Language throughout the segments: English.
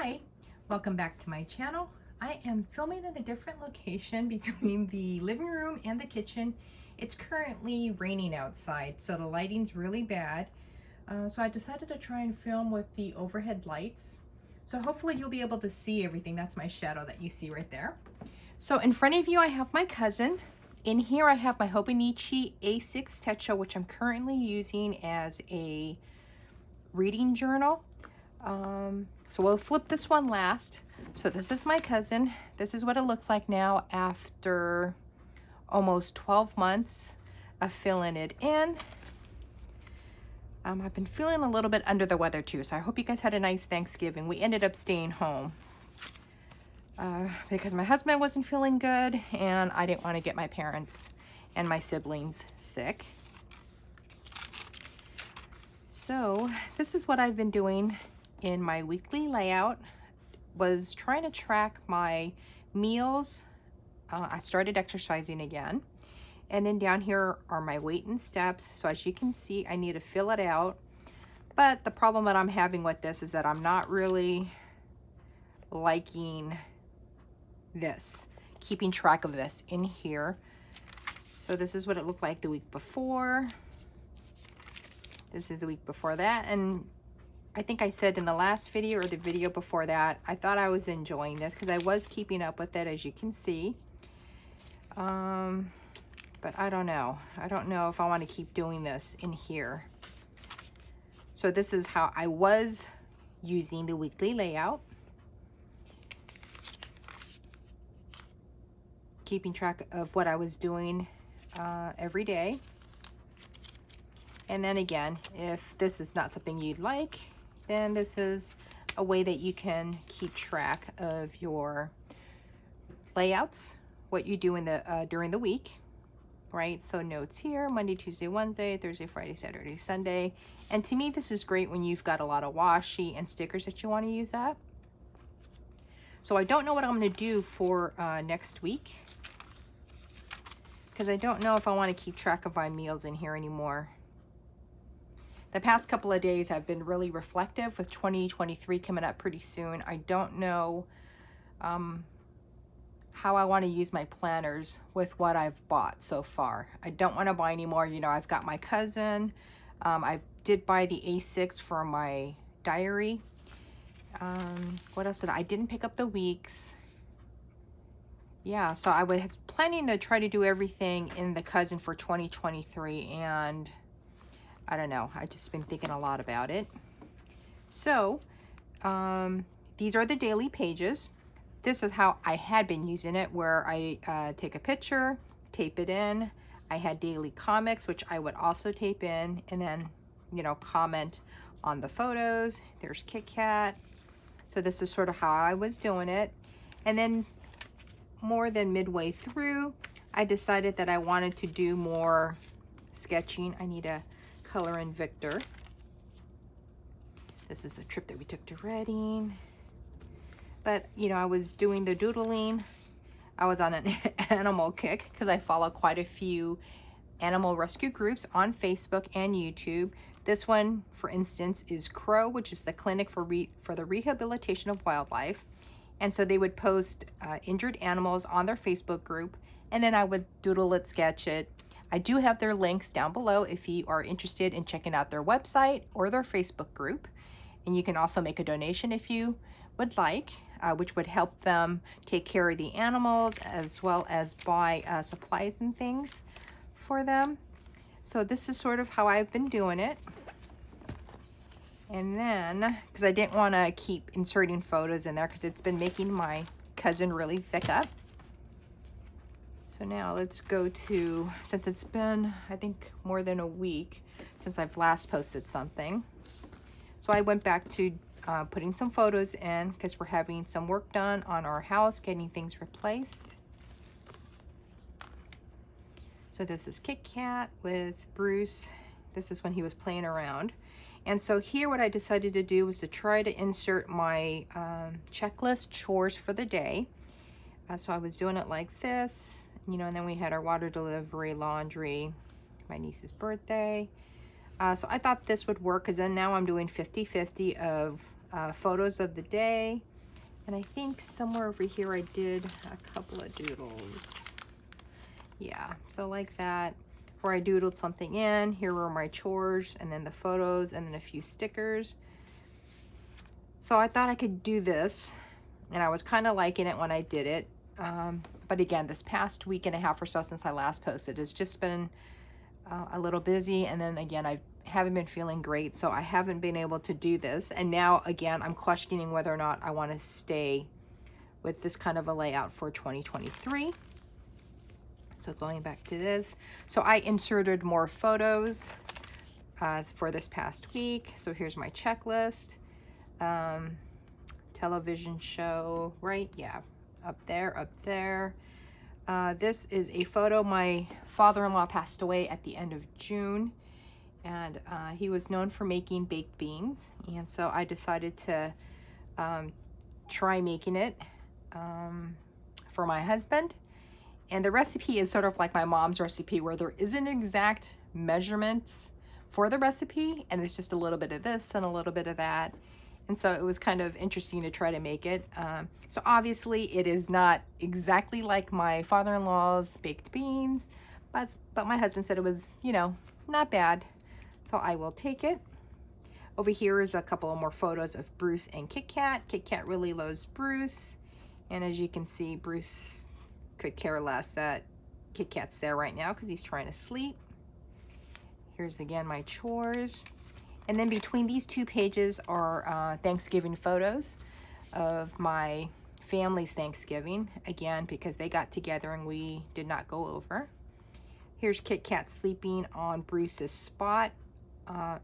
Hi, welcome back to my channel. I am filming in a different location between the living room and the kitchen. It's currently raining outside, so the lighting's really bad. So I decided to try and film with the overhead lights. So hopefully you'll be able to see everything. That's my shadow that you see right there. So in front of you, I have my cousin. In here, I have my Hobonichi A6 Techo, which I'm currently using as a reading journal. So we'll flip this one last. So this is my cousin. This is what it looks like now after almost 12 months of filling it in. I've been feeling a little bit under the weather too, so I hope you guys had a nice Thanksgiving. We ended up staying home because my husband wasn't feeling good and I didn't want to get my parents and my siblings sick. So this is what I've been doing in my weekly layout. Was trying to track my meals. I started exercising again. And then down here are my weight and steps. So as you can see, I need to fill it out. But the problem that I'm having with this is that I'm not really liking this, keeping track of this in here. So this is what it looked like the week before. This is the week before that. And I think I said in the last video or the video before that, I thought I was enjoying this because I was keeping up with it, as you can see. But I don't know. I don't know if I want to keep doing this in here. So this is how I was using the weekly layout. Keeping track of what I was doing every day. And then again, if this is not something you'd like, then this is a way that you can keep track of your layouts, what you do in the during the week, right? So notes here, Monday, Tuesday, Wednesday, Thursday, Friday, Saturday, Sunday. And to me, this is great when you've got a lot of washi and stickers that you want to use up. So I don't know what I'm going to do for next week, because I don't know if I want to keep track of my meals in here anymore. The past couple of days have been really reflective with 2023 coming up pretty soon. I don't know how I want to use my planners with what I've bought so far. I don't want to buy any more. You know, I've got my cousin. I did buy the A6 for my diary. What else did I didn't pick up the weeks. Yeah, so I was planning to try to do everything in the cousin for 2023, and I don't know. I just been thinking a lot about it. So these are the daily pages. This is how I had been using it, where I take a picture, tape it in. I had daily comics, which I would also tape in, and then, you know, comment on the photos. There's Kit Kat. So this is sort of how I was doing it. And then more than midway through, I decided that I wanted to do more sketching. I need a color in Victor. This is the trip that we took to Reading. But, you know, I was doing the doodling. I was on an animal kick because I follow quite a few animal rescue groups on Facebook and YouTube. This one, for instance, is CROW, which is the Clinic for the Rehabilitation of Wildlife. And so they would post injured animals on their Facebook group, and then I would doodle it, sketch it. I do have their links down below if you are interested in checking out their website or their Facebook group. And you can also make a donation if you would like, which would help them take care of the animals as well as buy supplies and things for them. So this is sort of how I've been doing it. And then, because I didn't want to keep inserting photos in there because it's been making my cousin really thick up. So now let's go to, since it's been, I think, more than a week since I've last posted something. So I went back to putting some photos in because we're having some work done on our house, getting things replaced. So this is Kit Kat with Bruce. This is when he was playing around. And so here what I decided to do was to try to insert my checklist chores for the day. So I was doing it like this. You know, and then we had our water delivery, laundry, my niece's birthday. So I thought this would work because then now I'm doing 50-50 of photos of the day And I think somewhere over here I did a couple of doodles. Yeah, so like that, where I doodled something in. Here were my chores, and then the photos, and then a few stickers. So I thought I could do this, and I was kind of liking it when I did it. But again, this past week and a half or so since I last posted, it's just been a little busy, and then again, I haven't been feeling great, so I haven't been able to do this. And now again, I'm questioning whether or not I want to stay with this kind of a layout for 2023. So going back to this, so I inserted more photos for this past week. So here's my checklist. Television show, right? Yeah, up there. This is a photo. My father-in-law passed away at the end of June, and he was known for making baked beans, and so I decided to try making it for my husband. And the recipe is sort of like my mom's recipe, where there isn't exact measurements for the recipe, and it's just a little bit of this and a little bit of that. And so it was kind of interesting to try to make it. So obviously it is not exactly like my father-in-law's baked beans, but my husband said it was, you know, not bad. So I will take it. Over here is a couple of more photos of Bruce and Kit Kat. Kit Kat really loves Bruce. And as you can see, Bruce could care less that Kit Kat's there right now because he's trying to sleep. Here's again my chores. And then between these two pages are Thanksgiving photos of my family's Thanksgiving, again, because they got together and we did not go over. Here's Kit Kat sleeping on Bruce's spot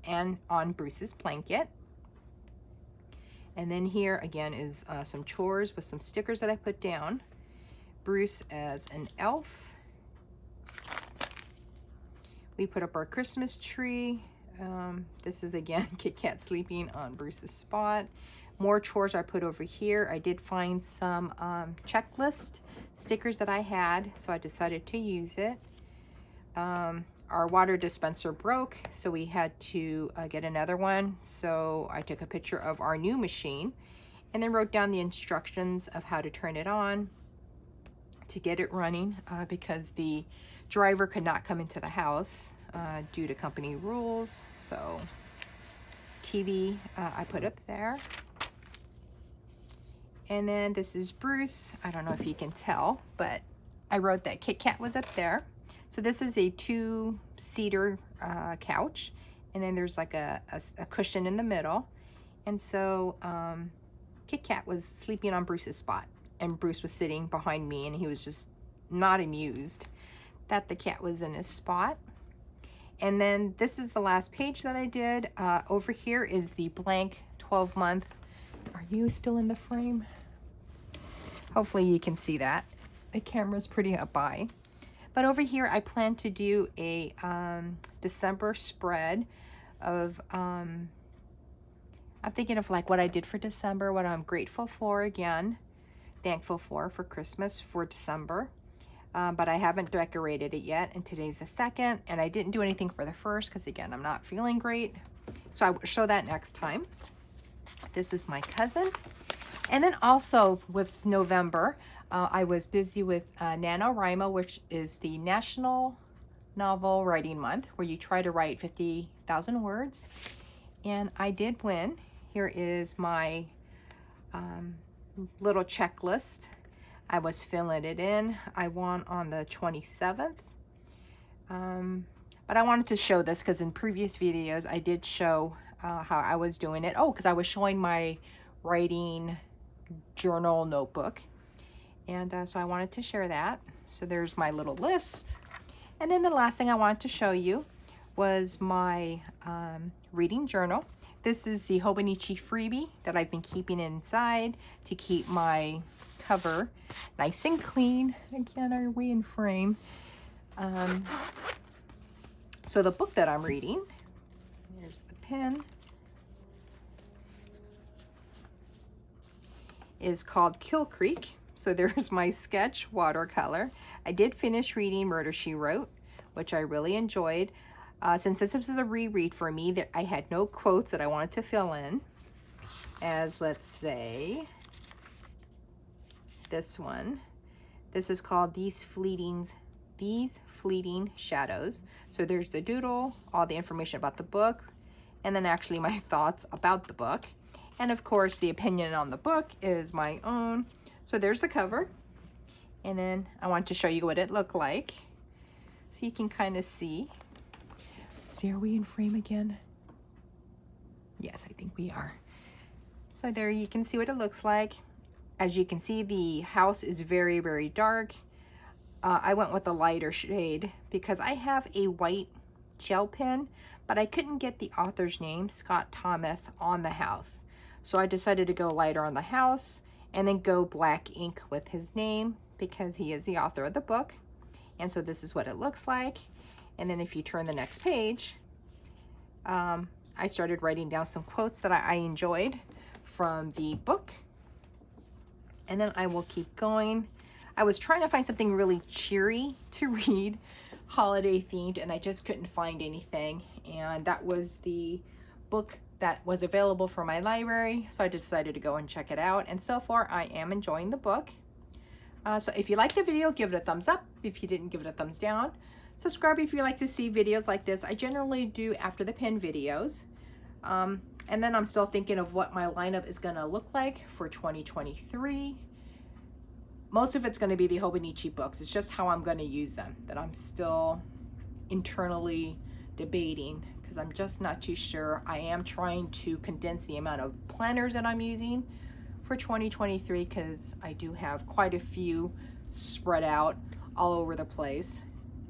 and on Bruce's blanket. And then here again is some chores with some stickers that I put down. Bruce as an elf. We put up our Christmas tree. This is again Kit Kat sleeping on Bruce's spot. More chores I put over here. I did find some checklist stickers that I had, so I decided to use it. Our water dispenser broke, so we had to get another one. So I took a picture of our new machine and then wrote down the instructions of how to turn it on to get it running because the driver could not come into the house due to company rules. So TV I put up there. And then this is Bruce. I don't know if you can tell, but I wrote that Kit Kat was up there. So this is a two-seater couch, and then there's like a cushion in the middle. And so Kit Kat was sleeping on Bruce's spot, and Bruce was sitting behind me, and he was just not amused that the cat was in his spot. And then this is the last page that I did. Over here is the blank 12-month. Are you still in the frame? Hopefully you can see that. The camera's pretty up by. But over here I plan to do a December spread of, I'm thinking of like what I did for December, what I'm grateful for again, thankful for Christmas, for December. But I haven't decorated it yet, and today's the 2nd, and I didn't do anything for the 1st because again, I'm not feeling great. So I will show that next time. This is my cousin. And then also with November, I was busy with NaNoWriMo, which is the National Novel Writing Month, where you try to write 50,000 words. And I did win. Here is my little checklist. I was filling it in. I won on the 27th. But I wanted to show this because in previous videos I did show how I was doing it. Oh, because I was showing my writing journal notebook. And so I wanted to share that. So there's my little list. And then the last thing I wanted to show you was my reading journal. This is the Hobonichi freebie that I've been keeping inside to keep my cover nice and clean. Again, are we in frame? So the book that I'm reading, here's the pen, is called Kill Creek. So there's my sketch watercolor. I did finish reading Murder, She Wrote, which I really enjoyed. Since this was a reread for me, I had no quotes that I wanted to fill in. As let's say, this one. This is called These Fleeting Shadows. So there's the doodle, all the information about the book, and then actually my thoughts about the book. And of course, the opinion on the book is my own. So there's the cover. And then I want to show you what it looked like, so you can kind of see. Let's see, are we in frame again? Yes, I think we are. So there you can see what it looks like. As you can see, the house is very, very dark. I went with a lighter shade because I have a white gel pen, but I couldn't get the author's name, Scott Thomas, on the house. So I decided to go lighter on the house and then go black ink with his name because he is the author of the book. And so this is what it looks like. And then if you turn the next page, I started writing down some quotes that I enjoyed from the book. And then I will keep going. I was trying to find something really cheery to read, holiday themed, and I just couldn't find anything. And that was the book that was available for my library, so I decided to go and check it out. And so far, I am enjoying the book. So if you liked the video, give it a thumbs up. If you didn't, give it a thumbs down. Subscribe if you like to see videos like this. I generally do after the pen videos. And then I'm still thinking of what my lineup is going to look like for 2023. Most of it's going to be the Hobonichi books. It's just how I'm going to use them that I'm still internally debating, because I'm just not too sure. I am trying to condense the amount of planners that I'm using for 2023 because I do have quite a few spread out all over the place,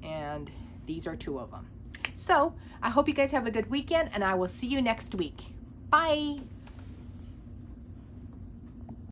and these are 2 of them. So I hope you guys have a good weekend, and I will see you next week. Bye.